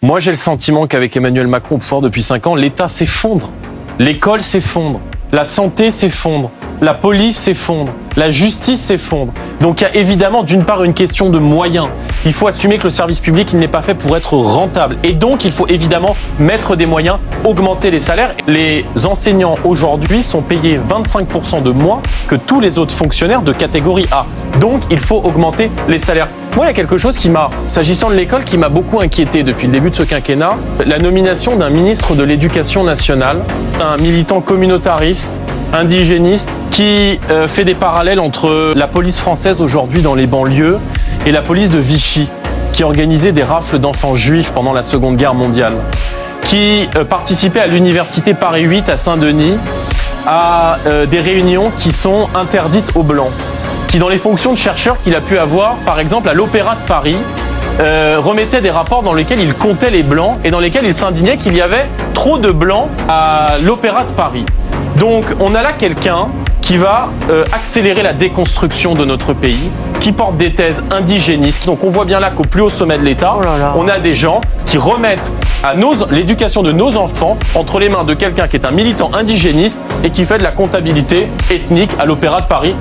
Moi, j'ai le sentiment qu'avec Emmanuel Macron au pouvoir depuis 5 ans, l'État s'effondre. L'école s'effondre. La santé s'effondre. La police s'effondre. La justice s'effondre. Donc il y a évidemment d'une part une question de moyens. Il faut assumer que le service public il n'est pas fait pour être rentable. Et donc il faut évidemment mettre des moyens, augmenter les salaires. Les enseignants aujourd'hui sont payés 25% de moins que tous les autres fonctionnaires de catégorie A. Donc il faut augmenter les salaires. Moi, il y a quelque chose s'agissant de l'école, qui m'a beaucoup inquiété depuis le début de ce quinquennat. La nomination d'un ministre de l'Éducation nationale, un militant communautariste, indigéniste, qui fait des parallèles entre la police française aujourd'hui dans les banlieues et la police de Vichy, qui organisait des rafles d'enfants juifs pendant la Seconde Guerre mondiale, qui participait à l'université Paris 8 à Saint-Denis à des réunions qui sont interdites aux Blancs, qui dans les fonctions de chercheur qu'il a pu avoir, par exemple à l'Opéra de Paris, remettait des rapports dans lesquels il comptait les Blancs et dans lesquels il s'indignait qu'il y avait trop de Blancs à l'Opéra de Paris. Donc on a là quelqu'un qui va accélérer la déconstruction de notre pays, qui porte des thèses indigénistes. Donc on voit bien là qu'au plus haut sommet de l'État, on a des gens qui remettent l'éducation de nos enfants entre les mains de quelqu'un qui est un militant indigéniste et qui fait de la comptabilité ethnique à l'Opéra de Paris.